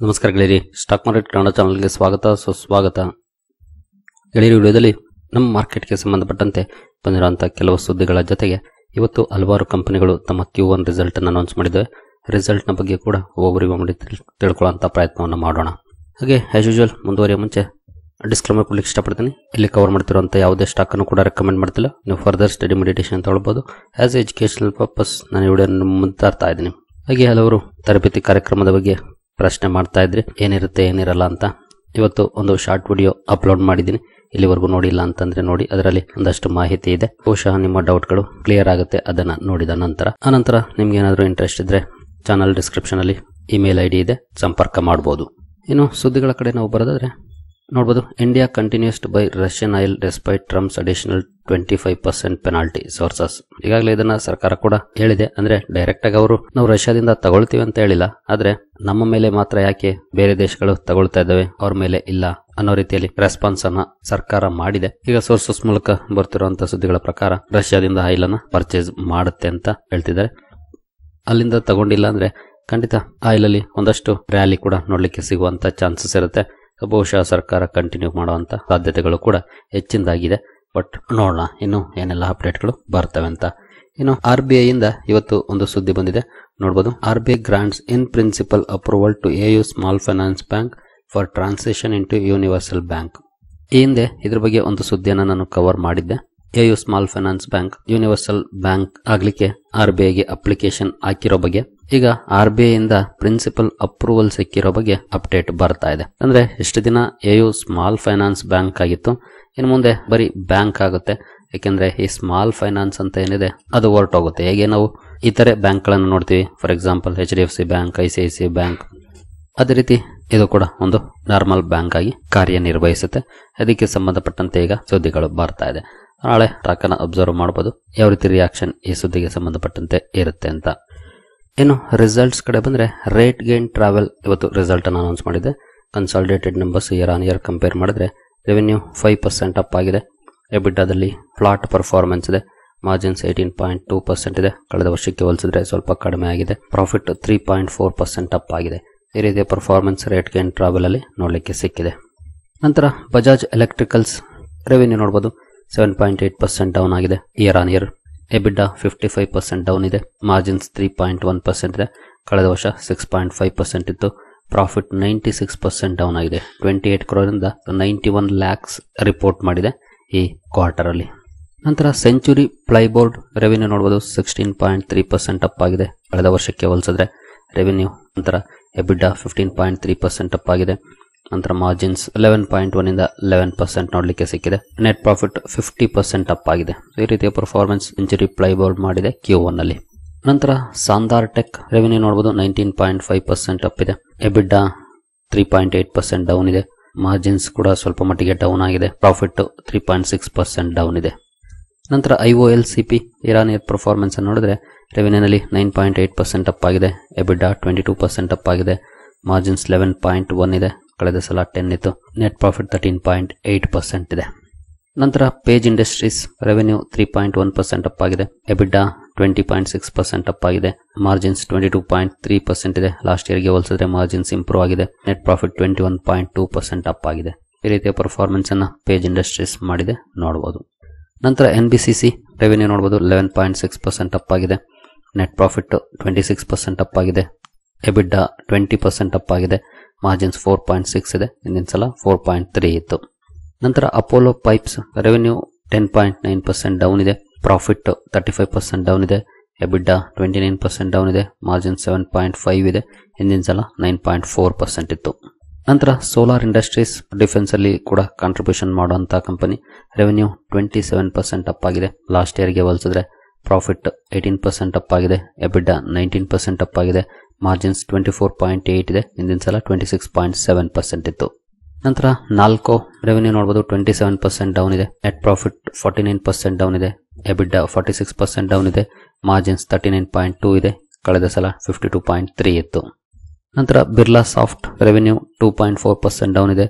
ನಮಸ್ಕಾರ ಗೆಳೆಯರಿ, stock market Kannada ಚಾನಲ್ಗೆ ಸ್ವಾಗತ ಸುಸ್ವಾಗತ. ಗೆಳೆಯರಿ, ವಿಡಿಯೋದಲ್ಲಿ ನಮ್ಮ ಮಾರ್ಕೆಟ್ಗೆ ಸಂಬಂಧಪಟ್ಟಂತೆ ಬಂದಿರುವಂತಹ ಕೆಲವು ಸುದ್ದಿಗಳ ಜೊತೆಗೆ ಇವತ್ತು ಹಲವಾರು ಕಂಪನಿಗಳು ತಮ್ಮ Q1 ರಿಸಲ್ಟ್ ಅನ್ನು ಅನೌನ್ಸ್ ಮಾಡಿದ್ದೇವೆ. ರಿಸಲ್ಟ್ ನ ಬಗ್ಗೆ ಕೂಡ ಒಬ್ಬರಿಗೆ ಒಬ್ಬರು ತಿಳ್ಕೊಳ್ಳುವಂತ ಪ್ರಯತ್ನವನ್ನು ಮಾಡೋಣ. ಹಾಗೆ ಆಸ್ ಯೂಶುವಲ್ ಮುಂದುವರಿಯ ಮುಂಚೆ ಡಿಸ್ಕ್ಲೇಮರ್ ಕೊಡ್ಲಿಕ್ಕೆ ಇಷ್ಟಪಡ್ತೀನಿ. ಇಲ್ಲಿ ಕವರ್ ಮಾಡ್ತಿರುವಂಥ ಯಾವುದೇ ಸ್ಟಾಕ್ ಅನ್ನು ಕೂಡ ರೆಕಮೆಂಡ್ ಮಾಡ್ತಿಲ್ಲ. ನೀವು ಫರ್ದರ್ ಸ್ಟಡಿ ಮೆಡಿಟೇಷನ್ ತಗೊಳ್ಬಹುದು. ಆಸ್ ಎಜುಕೇಶನಲ್ ಪರ್ಪಸ್ ನಾನು ಈ ವಿಡಿಯೋ ಮುಂತಾಡ್ತಾ ಇದ್ದೀನಿ. ಹಾಗೆ ಹಲವರು ತರಬೇತಿ ಕಾರ್ಯಕ್ರಮದ ಬಗ್ಗೆ ಪ್ರಶ್ನೆ ಮಾಡ್ತಾ ಇದ್ರಿ, ಏನಿರುತ್ತೆ ಏನಿರಲ್ಲ ಅಂತ. ಇವತ್ತು ಒಂದು ಶಾರ್ಟ್ ವಿಡಿಯೋ ಅಪ್ಲೋಡ್ ಮಾಡಿದ್ದೀನಿ. ಇಲ್ಲಿವರೆಗೂ ನೋಡಿಲ್ಲ ಅಂತಂದ್ರೆ ನೋಡಿ, ಅದರಲ್ಲಿ ಒಂದಷ್ಟು ಮಾಹಿತಿ ಇದೆ. ಬಹುಶಃ ನಿಮ್ಮ ಡೌಟ್ಗಳು ಕ್ಲಿಯರ್ ಆಗುತ್ತೆ ಅದನ್ನ ನೋಡಿದ ನಂತರ. ಆನಂತರ ನಿಮ್ಗೆ ಏನಾದರೂ ಇಂಟ್ರೆಸ್ಟ್ ಇದ್ರೆ ಚಾನಲ್ ಡಿಸ್ಕ್ರಿಪ್ಷನ್ ಅಲ್ಲಿ ಇಮೇಲ್ ID ಇದೆ, ಸಂಪರ್ಕ ಮಾಡಬಹುದು. ಇನ್ನು ಸುದ್ದಿಗಳ ಕಡೆ ನಾವು ಬರೋದಾದ್ರೆ ನೋಡಬಹುದು, India continues to buy Russian oil despite Trump's additional 25% penalty sources. ಈಗಾಗಲೇ ಇದನ್ನ ಸರ್ಕಾರ ಕೂಡ ಹೇಳಿದೆ. ಅಂದ್ರೆ ಡೈರೆಕ್ಟ್ ಆಗಿ ಅವರು ನಾವು ರಷ್ಯಾದಿಂದ ತಗೊಳ್ತೀವಿ ಅಂತ ಹೇಳಿಲ್ಲ, ಆದ್ರೆ ನಮ್ಮ ಮೇಲೆ ಮಾತ್ರ ಯಾಕೆ ಬೇರೆ ದೇಶಗಳು ತಗೊಳ್ತಾ ಇದ್ದಾವೆ, ಅವ್ರ ಮೇಲೆ ಇಲ್ಲ ಅನ್ನೋ ರೀತಿಯಲ್ಲಿ ರೆಸ್ಪಾನ್ಸ್ ಅನ್ನ ಸರ್ಕಾರ ಮಾಡಿದೆ. ಈಗ ಸೋರ್ಸಸ್ ಮೂಲಕ ಬರ್ತಿರುವಂತಹ ಸುದ್ದಿಗಳ ಪ್ರಕಾರ ರಷ್ಯಾದಿಂದ ಆಯಿಲ್ ಅನ್ನ ಪರ್ಚೇಸ್ ಮಾಡುತ್ತೆ ಅಂತ ಹೇಳ್ತಿದ್ದಾರೆ. ಅಲ್ಲಿಂದ ತಗೊಂಡಿಲ್ಲ ಅಂದ್ರೆ ಖಂಡಿತ ಆಯಿಲ್ ಅಲ್ಲಿ ಒಂದಷ್ಟು ರ್ಯಾಲಿ ಕೂಡ ನೋಡ್ಲಿಕ್ಕೆ ಸಿಗುವಂತ ಚಾನ್ಸಸ್ ಇರುತ್ತೆ. ಬಹುಶಃ ಸರ್ಕಾರ ಕಂಟಿನ್ಯೂ ಮಾಡುವಂತ ಸಾಧ್ಯತೆಗಳು ಕೂಡ ಹೆಚ್ಚಿನದಾಗಿದೆ. ಬಟ್ ನೋಡೋಣ ಇನ್ನು ಏನೆಲ್ಲ ಅಪ್ಡೇಟ್ಗಳು ಬರ್ತವೆ ಅಂತ. ಇನ್ನು RBI ಇಂದ ಇವತ್ತು ಒಂದು ಸುದ್ದಿ ಬಂದಿದೆ. ನೋಡಬಹುದು, RBI grants in principle approval to AU small finance bank for transition into universal bank. ಈ ಹಿಂದೆ ಇದ್ರ ಬಗ್ಗೆ ಒಂದು ಸುದ್ದಿಯನ್ನು ನಾನು ಕವರ್ ಮಾಡಿದ್ದೆ. AU small finance bank universal bank ಆಗ್ಲಿಕ್ಕೆ RBIಗೆ ಅಪ್ಲಿಕೇಶನ್ ಹಾಕಿರೋ ಬಗ್ಗೆ ಈಗ RBI ಇಂದ ಪ್ರಿನ್ಸಿಪಲ್ ಅಪ್ರೂವಲ್ ಸಿಕ್ಕಿರೋ ಬಗ್ಗೆ ಅಪ್ಡೇಟ್ ಬರ್ತಾ ಇದೆ. ಅಂದ್ರೆ ಇಷ್ಟು ದಿನ AU ಸ್ಮಾಲ್ ಫೈನಾನ್ಸ್ ಬ್ಯಾಂಕ್ ಆಗಿತ್ತು, ಇನ್ನು ಮುಂದೆ ಬರೀ ಬ್ಯಾಂಕ್ ಆಗುತ್ತೆ. ಯಾಕೆಂದ್ರೆ ಈ ಸ್ಮಾಲ್ ಫೈನಾನ್ಸ್ ಅಂತ ಏನಿದೆ ಅದು ಹೊರಟೋಗುತ್ತೆ. ಹೇಗೆ ನಾವು ಇತರೆ ಬ್ಯಾಂಕ್ ಗಳನ್ನು ನೋಡ್ತೀವಿ, for example HDFC bank, ICICI bank, ಅದೇ ರೀತಿ ಇದು ಕೂಡ ಒಂದು ನಾರ್ಮಲ್ ಬ್ಯಾಂಕ್ ಆಗಿ ಕಾರ್ಯನಿರ್ವಹಿಸುತ್ತೆ. ಅದಕ್ಕೆ ಸಂಬಂಧಪಟ್ಟಂತೆ ಈಗ ಸುದ್ದಿಗಳು ಬರ್ತಾ ಇದೆ. ನಾಳೆ ಟಾಕನ್ನ ಅಬ್ಸರ್ವ್ ಮಾಡಬಹುದು ಯಾವ ರೀತಿ ರಿಯಾಕ್ಷನ್ ಈ ಸುದ್ದಿಗೆ ಸಂಬಂಧಪಟ್ಟಂತೆ ಇರುತ್ತೆ ಅಂತ. ಇನ್ನು ರಿಸಲ್ಟ್ಸ್ ಕಡೆ ಬಂದ್ರೆ ರೇಟ್ ಗೇನ್ ಟ್ರಾವೆಲ್ ಇವತ್ತು ರಿಸಲ್ಟ್ ಅನ್ನು ಅನೌನ್ಸ್ ಮಾಡಿದೆ. Consolidated numbers year on year compare ಮಾಡಿದ್ರೆ ರೆವೆನ್ಯೂ 5% ಅಪ್ ಆಗಿದೆ. ಎಬಿಟಾದಲ್ಲಿ ಫ್ಲಾಟ್ ಪರ್ಫಾರ್ಮೆನ್ಸ್ ಇದೆ. ಮಾರ್ಜಿನ್ಸ್ 18.2% ಇದೆ. ಕಳೆದ ವರ್ಷಕ್ಕೆ ಹೋಲಿಸಿದ್ರೆ ಸ್ವಲ್ಪ ಕಡಿಮೆ ಆಗಿದೆ. ಪ್ರಾಫಿಟ್ 3.4% ಅಪ್ ಆಗಿದೆ. ಈ ರೀತಿಯ ಪರ್ಫಾರ್ಮೆನ್ಸ್ ರೇಟ್ ಗೇನ್ ಟ್ರಾವೆಲ್ ಅಲ್ಲಿ ನೋಡ್ಲಿಕ್ಕೆ ಸಿಕ್ಕಿದೆ. ನಂತರ ಬಜಾಜ್ ಎಲೆಕ್ಟ್ರಿಕಲ್ಸ್ ರೆವೆನ್ಯೂ ನೋಡಬಹುದು 7.8% ಡೌನ್ ಆಗಿದೆ ಇಯರ್ ಆನ್ ಇಯರ್. ಎಬಿಟಾ 55% ಡೌನ್ ಇದೆ. ಮಾರ್ಜಿನ್ಸ್ 3.1% ಇದೆ. ಕಳೆದ ವರ್ಷ 6.5% ಇತ್ತು. ಪ್ರಾಫಿಟ್ 96% ಡೌನ್ ಆಗಿದೆ. 28 crore 91 lakhs ರಿಪೋರ್ಟ್ ಮಾಡಿದೆ ಈ ಕ್ವಾರ್ಟರ್ ಅಲ್ಲಿ. ನಂತರ ಸೆಂಚುರಿ ಪ್ಲೈಬೋರ್ಡ್ ರೆವೆನ್ಯೂ ನೋಡಬಹುದು 16.3% ಅಪ್ ಆಗಿದೆ ಕಳೆದ ವರ್ಷಕ್ಕೆ ಹೋಲಿಸಿದ್ರೆ ರೆವೆನ್ಯೂ. ನಂತರ ಎಬಿಟಾ 15.3% ಅಪ್ ಆಗಿದೆ. ನಂತರ ಮಾರ್ಜಿನ್ಸ್ 11.1 ಇಂದ 11% ನೋಡ್ಲಿಕ್ಕೆ ಸಿಕ್ಕಿದೆ. ನೆಟ್ ಪ್ರಾಫಿಟ್ 50% ಅಪ್ ಆಗಿದೆ. ಈ ರೀತಿಯ ಪರ್ಫಾರ್ಮೆನ್ಸ್ ಸೆಂಚುರಿ ಪ್ಲೈಬೋರ್ಡ್ ಮಾಡಿದೆ Q1 ಅಲ್ಲಿ. ನಂತರ ಸಾಂದಾರ್ ಟೆಕ್ ರೆವೆನ್ಯೂ ನೋಡಬಹುದು 19.5% ಅಪ್ ಇದೆ. ಎಬಿಟಾ 3.8% ಡೌನ್ ಇದೆ. ಮಾರ್ಜಿನ್ಸ್ ಕೂಡ ಸ್ವಲ್ಪ ಮಟ್ಟಿಗೆ ಡೌನ್ ಆಗಿದೆ. ಪ್ರಾಫಿಟ್ 3.6% ಡೌನ್ ಇದೆ. ನಂತರ IOLCP ಇರಾನ್ ಇಯರ್ ಪರ್ಫಾರ್ಮೆನ್ಸ್ ಅನ್ನು ನೋಡಿದ್ರೆ ರೆವೆನ್ಯೂನಲ್ಲಿ 9.8% ಅಪ್ ಆಗಿದೆ. ಎಬಿಟಾ 22% ಅಪ್ ಆಗಿದೆ. ಮಾರ್ಜಿನ್ಸ್ 11.1 ಇದೆ. ಕಳೆದ ಸಲ 10 ಇತ್ತು. ನೆಟ್ ಪ್ರಾಫಿಟ್ 13.8% ಇದೆ. ನಂತರ ಪೇಜ್ ಇಂಡಸ್ಟ್ರೀಸ್ ರೆವೆನ್ಯೂ 3.1% ಅಪ್ ಆಗಿದೆ. ಎಬಿಟಾ 20.6% ಅಪ್ ಆಗಿದೆ. ಮಾರ್ಜಿನ್ಸ್ 22.3% ಇದೆ. ಲಾಸ್ಟ್ ಇಯರ್ಗೆ ಹೋಲಿಸಿದ್ರೆ ಮಾರ್ಜಿನ್ಸ್ ಇಂಪ್ರೂವ್ ಆಗಿದೆ. ನೆಟ್ ಪ್ರಾಫಿಟ್ 21.2% ಅಪ್ ಆಗಿದೆ. ಈ ರೀತಿಯ ಪರ್ಫಾರ್ಮೆನ್ಸ್ ಅನ್ನ ಪೇಜ್ ಇಂಡಸ್ಟ್ರೀಸ್ ಮಾಡಿದೆ ನೋಡಬಹುದು. ನಂತರ NBCC ರೆವೆನ್ಯೂ ನೋಡಬಹುದು 11.6% ಅಪ್ ಆಗಿದೆ. ನೆಟ್ ಪ್ರಾಫಿಟ್ 26% ಅಪ್ ಆಗಿದೆ. ಎಬಿಟಾ 20% ಅಪ್ ಆಗಿದೆ. ಮಾರ್ಜಿನ್ಸ್ 4.6 ಇದೆ. ಹಿಂದಿನ ಸಲ 4.3 ಇತ್ತು. ನಂತರ ಅಪೋಲೋ ಪೈಪ್ಸ್ ರೆವೆನ್ಯೂ 10.9% ಡೌನ್ ಇದೆ. ಪ್ರಾಫಿಟ್ 35% ಡೌನ್ ಇದೆ. ಎಬಿಟಾ 29% ಡೌನ್ ಇದೆ. ಮಾರ್ಜಿನ್ಸ್ 7.5 ಇದೆ. ಹಿಂದಿನ ಸಲ 9.4% ಇತ್ತು. ನಂತರ ಸೋಲಾರ್ ಇಂಡಸ್ಟ್ರೀಸ್ ಡಿಫೆನ್ಸ್ ಅಲ್ಲಿ ಕೂಡ ಕಾಂಟ್ರಿಬ್ಯೂಷನ್ ಮಾಡುವಂತಹ ಕಂಪನಿ. ರೆವೆನ್ಯೂ 27% ಅಪ್ ಆಗಿದೆ. ಲಾಸ್ಟ್ ಇಯರ್ಗೆ ಹೋಲಿಸಿದ್ರೆ ಪ್ರಾಫಿಟ್ 18% ಅಪ್ ಆಗಿದೆ. ಎಬಿಟಾ 19% ಅಪ್ ಆಗಿದೆ. ಮಾರ್ಜಿನ್ಸ್ 24.8 ಇದೆ. ಹಿಂದಿನ ಸಲ 26.7% ಇತ್ತು. ನಂತರ ನಾಲ್ಕೋ ರೆವೆನ್ಯೂ ನೋಡಬಹುದು 27% ಡೌನ್ ಇದೆ. ನೆಟ್ ಪ್ರಾಫಿಟ್ 49% ಡೌನ್ ಇದೆ. ಎಬಿಟಾ 46% ಡೌನ್ ಇದೆ. ಮಾರ್ಜಿನ್ಸ್ 39.2 ಇದೆ. ಕಳೆದ ಸಲ 52.3 ಇತ್ತು. ನಂತರ ಬಿರ್ಲಾ ಸಾಫ್ಟ್ ರೆವೆನ್ಯೂ 2.4% ಡೌನ್ ಇದೆ.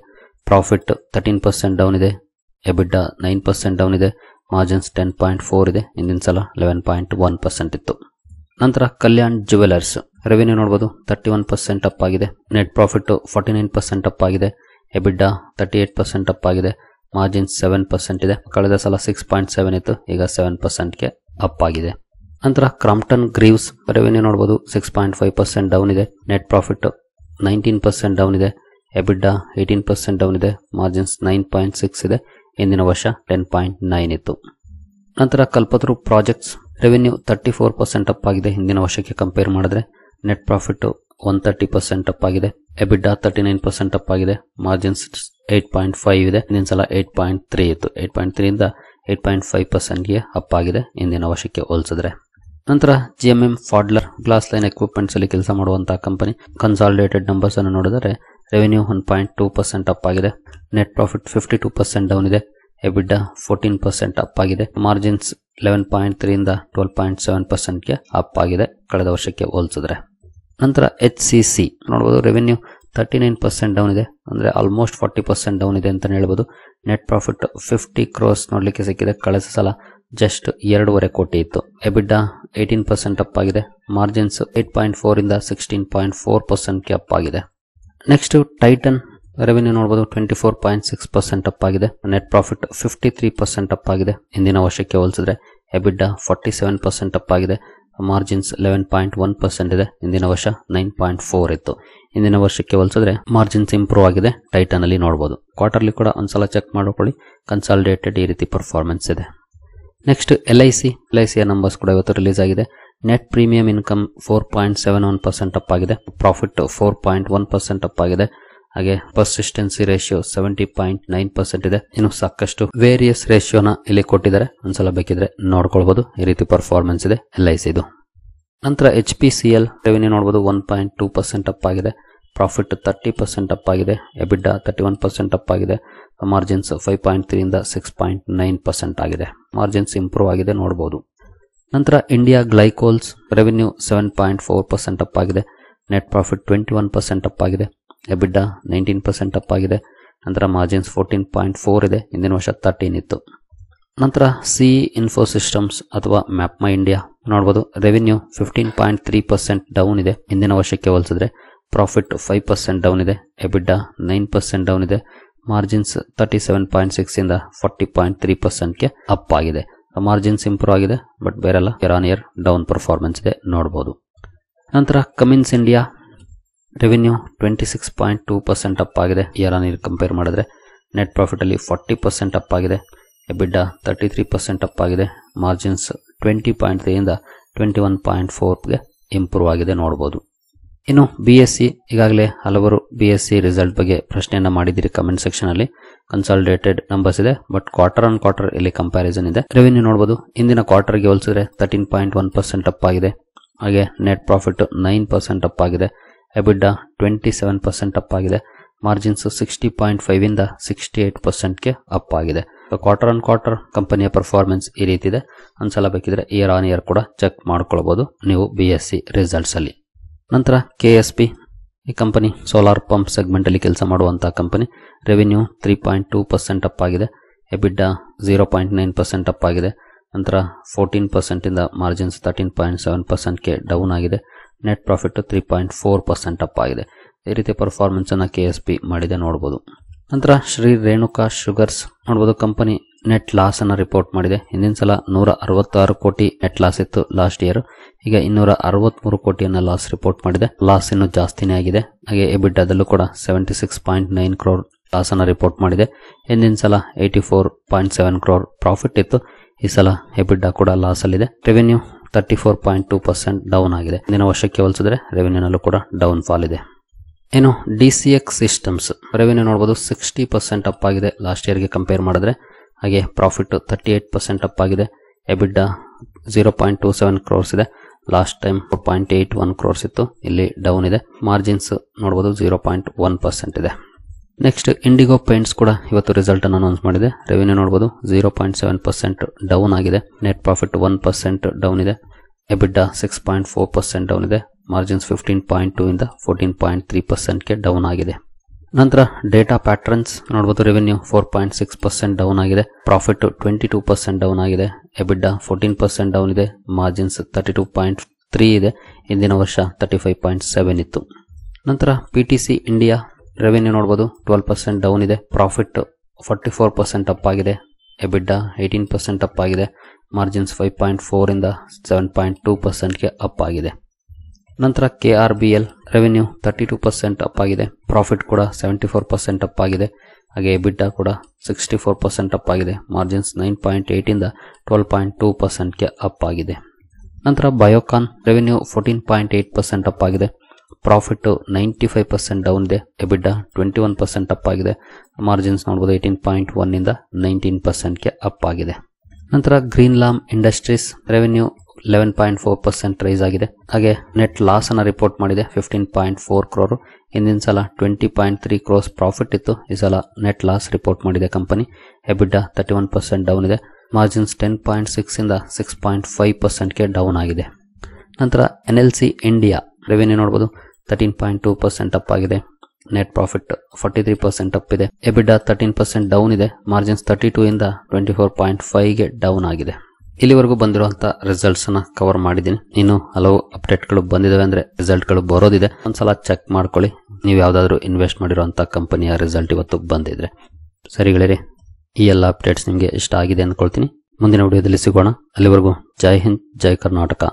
ಪ್ರಾಫಿಟ್ 13% ಡೌನ್ ಇದೆ. ಎಬಿಟಾ 9% ಡೌನ್ ಇದೆ. ಮಾರ್ಜಿನ್ಸ್ 10.4 ಇದೆ. ಹಿಂದಿನ ಸಲ 11.1% ಇತ್ತು. ನಂತರ ಕಲ್ಯಾಣ್ ಜುವೆಲರ್ಸ್ ರೆವೆನ್ಯೂ ನೋಡಬಹುದು 31% ಅಪ್ ಆಗಿದೆ. ನೆಟ್ ಪ್ರಾಫಿಟ್ 49% ಅಪ್ ಆಗಿದೆ. ಎಬಿಡಾ 38% ಅಪ್ ಆಗಿದೆ. ಮಾರ್ಜಿನ್ 7% ಇದೆ. ಕಳೆದ ಸಲ 6.7 ಇತ್ತು, ಈಗ 7%ಗೆ ಅಪ್ ಆಗಿದೆ. ನಂತರ ಕ್ರಾಂಪ್ಟನ್ ಗ್ರೀವ್ಸ್ ರೆವೆನ್ಯೂ ನೋಡಬಹುದು 6.5% ಡೌನ್ ಇದೆ. ನೆಟ್ ಪ್ರಾಫಿಟ್ 19% ಡೌನ್ ಇದೆ. ಎಬಿಡಾ 18% ಡೌನ್ ಇದೆ. ಮಾರ್ಜಿನ್ಸ್ 9.6 ಇದೆ. ಹಿಂದಿನ ವರ್ಷ 10.9 ಇತ್ತು. ನಂತರ ಕಲ್ಪತರು ಪ್ರಾಜೆಕ್ಟ್ಸ್ ರೆವೆನ್ಯೂ 34% ಅಪ್ ಆಗಿದೆ ಹಿಂದಿನ ವರ್ಷಕ್ಕೆ ಕಂಪೇರ್ ಮಾಡಿದ್ರೆ. ನೆಟ್ ಪ್ರಾಫಿಟ್ 130% ಅಪ್ ಆಗಿದೆ. ಎಬಿಡಾ 39% ಅಪ್ ಆಗಿದೆ. ಮಾರ್ಜಿನ್ಸ್ 8.5 ಇದೆ. ಹಿಂದಿನ ಸಲ 8.3 ಇತ್ತು. 8.3 ಇಂದ 8.5%ಗೆ ಅಪ್ ಆಗಿದೆ ಹಿಂದಿನ ವರ್ಷಕ್ಕೆ ಹೋಲಿಸಿದ್ರೆ. ನಂತರ GMM ಫಾಡ್ಲರ್ ಗ್ಲಾಸ್ ಲೈನ್ ಎಕ್ವಿಪ್ಮೆಂಟ್ಸ್ ಅಲ್ಲಿ ಕೆಲಸ ಮಾಡುವಂತಹ ಕಂಪನಿ ಕನ್ಸಾಲಿಡೇಟೆಡ್ ನಂಬರ್ಸ್ ಅನ್ನು ನೋಡಿದರೆ ರೆವೆನ್ಯೂ 1.2% ಅಪ್ ಆಗಿದೆ. ನೆಟ್ ಪ್ರಾಫಿಟ್ 52% ಡೌನ್ ಇದೆ. ಎಬಿಡಾ 14% ಅಪ್ ಆಗಿದೆ. ಮಾರ್ಜಿನ್ಸ್ 11.3 ಇಂದ 12.7%ಗೆ ಅಪ್ ಆಗಿದೆ ಕಳೆದ ವರ್ಷಕ್ಕೆ ಹೋಲಿಸಿದ್ರೆ. ನಂತರ HCC ನೋಡಬಹುದು ರೆವೆನ್ಯೂ 39% ಡೌನ್ ಇದೆ. ಅಂದ್ರೆ ಆಲ್ಮೋಸ್ಟ್ 40% ಡೌನ್ ಇದೆ ಅಂತ ಹೇಳ್ಬೋದು. ನೆಟ್ ಪ್ರಾಫಿಟ್ 50 ಕ್ರೋರ್ಸ್ ನೋಡ್ಲಿಕ್ಕೆ ಸಿಕ್ಕಿದೆ. ಕಳೆದ ಸಲ ಜಸ್ಟ್ 2.5 ಕೋಟಿ ಇತ್ತು. ಎಬಿಡಾ 18% ಅಪ್ ಆಗಿದೆ. ಮಾರ್ಜಿನ್ಸ್ 8.4 ಇಂದ 16.4%ಗೆ ಅಪ್ ಆಗಿದೆ. ನೆಕ್ಸ್ಟ್ ಟೈಟನ್ ರೆವೆನ್ಯೂ ನೋಡಬಹುದು 24.6% ಅಪ್ ಆಗಿದೆ. ನೆಟ್ ಪ್ರಾಫಿಟ್ 53% ಅಪ್ ಆಗಿದೆ ಹಿಂದಿನ ವರ್ಷಕ್ಕೆ ಹೋಲಿಸಿದ್ರೆ. ಎಬಿಡಾ 47% ಅಪ್ ಆಗಿದೆ. ಮಾರ್ಜಿನ್ಸ್ 11.1% ಇದೆ. ಹಿಂದಿನ ವರ್ಷ 9.4 ಇತ್ತು. ಹಿಂದಿನ ವರ್ಷಕ್ಕೆ ಹೋಲಿಸಿದ್ರೆ ಮಾರ್ಜಿನ್ಸ್ ಇಂಪ್ರೂವ್ ಆಗಿದೆ. ಟೈಟನ್ ಅಲ್ಲಿ ನೋಡಬಹುದು. ಕ್ವಾರ್ಟರ್ಲಿ ಕೂಡ ಒಂದ್ಸಲ ಚೆಕ್ ಮಾಡ್ಕೊಳ್ಳಿ. ಕನ್ಸಾಲಿಡೇಟೆಡ್ ಈ ರೀತಿ ಪರ್ಫಾರ್ಮೆನ್ಸ್ ಇದೆ. ನೆಕ್ಸ್ಟ್ LIC ನಂಬರ್ಸ್ ಕೂಡ ಇವತ್ತು ರಿಲೀಸ್ ಆಗಿದೆ. ನೆಟ್ ಪ್ರೀಮಿಯಂ ಇನ್ಕಮ್ 4.71% ಅಪ್ ಆಗಿದೆ. ಪ್ರಾಫಿಟ್ 4.1% ಅಪ್ ಆಗಿದೆ. ಹಾಗೆ ಪರ್ಸಿಸ್ಟೆನ್ಸಿ ರೇಷಿಯೋ 70.9% ಇದೆ. ಇನ್ನು ಸಾಕಷ್ಟು ವೇರಿಯಸ್ ರೇಷಿಯೋನ ಇಲ್ಲಿ ಕೊಟ್ಟಿದ್ದಾರೆ. ಒಂದ್ಸಲ ಬೇಕಿದ್ರೆ ನೋಡ್ಕೊಳ್ಬಹುದು. ಈ ರೀತಿ ಪರ್ಫಾರ್ಮೆನ್ಸ್ ಇದೆ LIC ಇದು. ನಂತರ HPCL ರೆವೆನ್ಯೂ ನೋಡಬಹುದು 1.2% ಅಪ್ ಆಗಿದೆ. ಪ್ರಾಫಿಟ್ 30% ಅಪ್ ಆಗಿದೆ. ಎಬಿಡಾ 31% ಅಪ್ ಆಗಿದೆ. ಮಾರ್ಜಿನ್ಸ್ 5.3 ಇಂದ 6.9% ಆಗಿದೆ. ಮಾರ್ಜಿನ್ಸ್ ಇಂಪ್ರೂವ್ ಆಗಿದೆ ನೋಡಬಹುದು. ನಂತರ ಇಂಡಿಯಾ ಗ್ಲೈಕೋಲ್ಸ್ ರೆವೆನ್ಯೂ 7.4% ಅಪ್ ಆಗಿದೆ. ನೆಟ್ ಪ್ರಾಫಿಟ್ 21% ಅಪ್ ಆಗಿದೆ. ಎಬಿಡಾ 19% ಅಪ್ ಆಗಿದೆ. ನಂತರ ಮಾರ್ಜಿನ್ಸ್ 14.4 ಇದೆ. ಹಿಂದಿನ ವರ್ಷ 13 ಇತ್ತು. ನಂತರ CE ಇನ್ಫೋಸಿಸ್ಟಮ್ಸ್ ಅಥವಾ ಮ್ಯಾಪ್ಮಾ ಇಂಡಿಯಾ ನೋಡಬಹುದು ರೆವೆನ್ಯೂ 15.3% ಡೌನ್ ಇದೆ ಹಿಂದಿನ ವರ್ಷಕ್ಕೆ ಹೋಲಿಸಿದ್ರೆ. ಪ್ರಾಫಿಟ್ 5% ಡೌನ್ ಇದೆ. ಎಬಿಡಾ 9% ಡೌನ್ ಇದೆ. ಮಾರ್ಜಿನ್ಸ್ 37.6 ಇಂದ 40.3%ಗೆ ಅಪ್ ಆಗಿದೆ. ಮಾರ್ಜಿನ್ಸ್ ಇಂಪ್ರೂವ್ ಆಗಿದೆ. ಬಟ್ ಬೇರೆಲ್ಲ year on year down performance ಇದೆ ನೋಡಬಹುದು. ನಂತರ ಕಮಿನ್ಸ್ ಇಂಡಿಯಾ ರೆವೆನ್ಯೂ 26.2% ಅಪ್ ಆಗಿದೆ ಇಯರ್ ಆನ್ ಇಯರ್ ಕಂಪೇರ್ ಮಾಡಿದ್ರೆ. ನೆಟ್ ಪ್ರಾಫಿಟ್ ಅಲ್ಲಿ 40% ಅಪ್ ಆಗಿದೆ. ಎಬಿಡಾ 33% ಅಪ್ ಆಗಿದೆ. ಮಾರ್ಜಿನ್ಸ್ 20.3 ಇಂದ 21.4ಗೆ ಇಂಪ್ರೂವ್ ಆಗಿದೆ ನೋಡಬಹುದು. ಇನ್ನು BSc ಈಗಾಗಲೇ ಹಲವರು BSc ರಿಸಲ್ಟ್ ಬಗ್ಗೆ ಪ್ರಶ್ನೆಯನ್ನ ಮಾಡಿದಿರಿ ಕಮೆಂಟ್ ಸೆಕ್ಷನ್ ಅಲ್ಲಿ. ಕನ್ಸಾಲಿಡೇಟೆಡ್ ನಂಬರ್ಸ್ ಇದೆ. ಬಟ್ ಕ್ವಾರ್ಟರ್ ಆನ್ ಕ್ವಾರ್ಟರ್ ಇಲ್ಲಿ ಕಂಪ್ಯಾರಿಸನ್ ಇದೆ. ರೆವೆನ್ಯೂ ನೋಡಬಹುದು ಇಂದಿನ ಕ್ವಾರ್ಟರ್ಗೆ ಹೋಲಿಸಿದ್ರೆ 13.1% ಅಪ್ ಆಗಿದೆ. ಹಾಗೆ ನೆಟ್ ಪ್ರಾಫಿಟ್ 9% ಅಪ್ ಆಗಿದೆ. ಎಬಿಡಾ 27% ಅಪ್ ಆಗಿದೆ. ಮಾರ್ಜಿನ್ಸ್ 60.5 ಇಂದ 68%ಗೆ ಅಪ್ ಆಗಿದೆ. ಕ್ವಾರ್ಟರ್ ಆನ್ ಕ್ವಾರ್ಟರ್ ಕಂಪನಿಯ ಪರ್ಫಾರ್ಮೆನ್ಸ್ ಈ ರೀತಿ ಇದೆ. ಒಂದ್ಸಲ ಬೇಕಿದ್ರೆ ಇಯರ್ ಆನ್ ಇಯರ್ ಕೂಡ ಚೆಕ್ ಮಾಡ್ಕೊಳ್ಬಹುದು ನೀವು BSc ರಿಸಲ್ಟ್ಸ್ ಅಲ್ಲಿ. ನಂತರ KSP ಈ ಕಂಪನಿ ಸೋಲಾರ್ ಪಂಪ್ ಸೆಗ್ಮೆಂಟ್ ಅಲ್ಲಿ ಕೆಲಸ ಮಾಡುವಂತಹ ಕಂಪನಿ. ರೆವೆನ್ಯೂ 3.2% ಅಪ್ ಆಗಿದೆ. ಎಬಿಡಾ 0.9% ಅಪ್ ಆಗಿದೆ. ನಂತರ 14% ಇಂದ ಮಾರ್ಜಿನ್ಸ್ 13.7%ಗೆ ಡೌನ್ ಆಗಿದೆ. ನೆಟ್ ಪ್ರಾಫಿಟ್ 3.4% ಅಪ್ ಆಗಿದೆ. ಈ ರೀತಿ ಪರ್ಫಾರ್ಮೆನ್ಸ್ ಅನ್ನ KSP ಮಾಡಿದೆ ನೋಡಬಹುದು. ನಂತರ ಶ್ರೀ ರೇಣುಕಾ ಶುಗರ್ಸ್ ನೋಡಬಹುದು ಕಂಪನಿ ನೆಟ್ ಲಾಸ್ ಅನ್ನ ರಿಪೋರ್ಟ್ ಮಾಡಿದೆ. ಹಿಂದಿನ ಸಲ 166 ಕೋಟಿ ನೆಟ್ ಲಾಸ್ ಇತ್ತು ಲಾಸ್ಟ್ ಇಯರ್. ಈಗ 263 ಕೋಟಿಯನ್ನ ಲಾಸ್ ರಿಪೋರ್ಟ್ ಮಾಡಿದೆ. ಲಾಸ್ ಇನ್ನು ಜಾಸ್ತಿನೇ ಆಗಿದೆ. ಹಾಗೆ ಎಬಿಡಾದಲ್ಲೂ ಕೂಡ 76.9 ಕ್ರೋರ್ ಲಾಸ್ ಅನ್ನ ರಿಪೋರ್ಟ್ ಮಾಡಿದೆ. ಹಿಂದಿನ ಸಲ 84.7 ಕ್ರೋರ್ ಪ್ರಾಫಿಟ್ ಇತ್ತು. ಈ ಸಲ ಎಬಿಡಾ ಕೂಡ ಲಾಸ್ ಅಲ್ಲಿದೆ. ರೆವೆನ್ಯೂ 34.2% ಡೌನ್ ಆಗಿದೆ. ಹಿಂದಿನ ವರ್ಷಕ್ಕೆ ಹೋಲಿಸಿದ್ರೆ ರೆವೆನ್ಯೂನಲ್ಲೂ ಕೂಡ ಡೌನ್ ಫಾಲ್ ಇದೆ. ಏನು DCX ಸಿಸ್ಟಮ್ಸ್ ರೆವೆನ್ಯೂ ನೋಡಬಹುದು 60% ಅಪ್ ಆಗಿದೆ ಲಾಸ್ಟ್ ಇಯರ್ಗೆ ಕಂಪೇರ್ ಮಾಡಿದ್ರೆ. ಹಾಗೆ ಪ್ರಾಫಿಟ್ 38% ಅಪ್ ಆಗಿದೆ. ಎಬಿಡಾ 0.27 ಕ್ರೋರ್ಸ್ ಇದೆ. ಲಾಸ್ಟ್ ಟೈಮ್ 4.81 ಕ್ರೋರ್ಸ್ ಇತ್ತು. ಇಲ್ಲಿ ಡೌನ್ ಇದೆ. ಮಾರ್ಜಿನ್ಸ್ ನೋಡಬಹುದು 0.1% ಇದೆ. ನೆಕ್ಸ್ಟ್ ಇಂಡಿಗೋ ಪೇಂಟ್ಸ್ ಕೂಡ ಇವತ್ತು ರಿಸಲ್ಟ್ ಅನ್ನು ಅನೌನ್ಸ್ ಮಾಡಿದೆ. ರೆವೆನ್ಯೂ ನೋಡಬಹುದು 0.7% ಡೌನ್ ಆಗಿದೆ. ನೆಟ್ ಪ್ರಾಫಿಟ್ 1% ಡೌನ್ ಇದೆ. ಎಬಿಡಾ 6.4% ಡೌನ್ ಇದೆ. ಮಾರ್ಜಿನ್ಸ್ 15.2 ಇಂದ 14.3%ಗೆ ಡೌನ್ ಆಗಿದೆ. ನಂತರ ಡೇಟಾ ಪ್ಯಾಟ್ರನ್ಸ್ ನೋಡಬಹುದು ರೆವೆನ್ಯೂ 4.6% ಡೌನ್ ಆಗಿದೆ. ಪ್ರಾಫಿಟ್ 22% ಡೌನ್ ಆಗಿದೆ. ಎಬಿಡಾ 14% ಡೌನ್ ಇದೆ. ಮಾರ್ಜಿನ್ಸ್ 35.3 ಇದೆ. ಹಿಂದಿನ ವರ್ಷ 35.7 ಇತ್ತು. ನಂತರ PTC ಇಂಡಿಯಾ ರೆವೆನ್ಯೂ ನೋಡ್ಬೋದು 12% ಡೌನ್ ಇದೆ. ಪ್ರಾಫಿಟ್ 44% ಅಪ್ ಆಗಿದೆ. ಎಬಿಡಾ 18% ಅಪ್ ಆಗಿದೆ. ಮಾರ್ಜಿನ್ಸ್ 5.4 ಇಂದ 7.2%ಗೆ ಅಪ್ ಆಗಿದೆ. ನಂತರ KRBL ರೆವೆನ್ಯೂ 32% ಅಪ್ ಆಗಿದೆ. ಪ್ರಾಫಿಟ್ ಕೂಡ 74% ಅಪ್ ಆಗಿದೆ. ಹಾಗೆ ಎಬಿಡಾ ಕೂಡ 64% ಅಪ್ ಆಗಿದೆ. ಮಾರ್ಜಿನ್ಸ್ 9.8 ಇಂದ 12.2%ಗೆ ಅಪ್ ಆಗಿದೆ. ನಂತರ ಬಯೋಕಾನ್ ರೆವೆನ್ಯೂ 14.8% ಅಪ್ ಆಗಿದೆ. ಪ್ರಾಫಿಟ್ 95% ಡೌನ್ ಇದೆ. ಎಬಿಡಾ 21% ಅಪ್ ಆಗಿದೆ. ಮಾರ್ಜಿನ್ಸ್ ನೋಡ್ಬೋದು 18.1 ಇಂದ 19%ಗೆ ಅಪ್ ಆಗಿದೆ. ನಂತರ ಗ್ರೀನ್ಲಾಮ್ ಇಂಡಸ್ಟ್ರೀಸ್ ರೆವೆನ್ಯೂ 11.4% ರೈಸ್ ಆಗಿದೆ. ಹಾಗೆ ನೆಟ್ ಲಾಸ್ ಅನ್ನು ರಿಪೋರ್ಟ್ ಮಾಡಿದೆ 15.4 crore. ಹಿಂದಿನ ಸಲ 20.3 crores ಪ್ರಾಫಿಟ್ ಇತ್ತು. ಈ ಸಲ ನೆಟ್ ಲಾಸ್ ರಿಪೋರ್ಟ್ ಮಾಡಿದೆ ಕಂಪನಿ. ಎಬಿಡಾ 31% ಡೌನ್ ಇದೆ. ಮಾರ್ಜಿನ್ಸ್ 10.6 ಇಂದ 6.5%ಗೆ ಡೌನ್ ಆಗಿದೆ. ನಂತರ NLC ಇಂಡಿಯಾ ರೆವೆನ್ಯೂ ನೋಡ್ಬೋದು 13.2% ಅಪ್ ಆಗಿದೆ. ನೆಟ್ ಪ್ರಾಫಿಟ್ 43% ಅಪ್ ಇದೆ. ಎಬಿಡಾ 13% ಡೌನ್ ಇದೆ. ಮಾರ್ಜಿನ್ಸ್ 32 ಇಂದ 24.5ಗೆ ಡೌನ್ ಆಗಿದೆ. ಇಲ್ಲಿವರೆಗೂ ಬಂದಿರುವಂತ ರಿಸಲ್ಟ್ಸ್ ಅನ್ನ ಕವರ್ ಮಾಡಿದ್ದೀನಿ. ಇನ್ನು ಹಲವು ಅಪ್ಡೇಟ್ಗಳು ಬಂದಿದಾವೆ ಅಂದ್ರೆ ರಿಸಲ್ಟ್ಗಳು ಬರೋದಿದೆ. ಒಂದ್ಸಲ ಚೆಕ್ ಮಾಡ್ಕೊಳ್ಳಿ. ನೀವು ಯಾವ್ದಾದ್ರು ಇನ್ವೆಸ್ಟ್ ಮಾಡಿರುವಂತ ಕಂಪನಿಯ ರಿಸಲ್ಟ್ ಇವತ್ತು ಬಂದಿದ್ರೆ. ಸರಿ ಗೆಳೆಯರೆ, ಈ ಎಲ್ಲ ಅಪ್ಡೇಟ್ಸ್ ನಿಮಗೆ ಇಷ್ಟ ಆಗಿದೆ ಅನ್ಕೊಳ್ತೀನಿ. ಮುಂದಿನ ವಿಡಿಯೋದಲ್ಲಿ ಸಿಗೋಣ. ಅಲ್ಲಿವರೆಗೂ ಜೈ ಹಿಂದ್, ಜೈ ಕರ್ನಾಟಕ.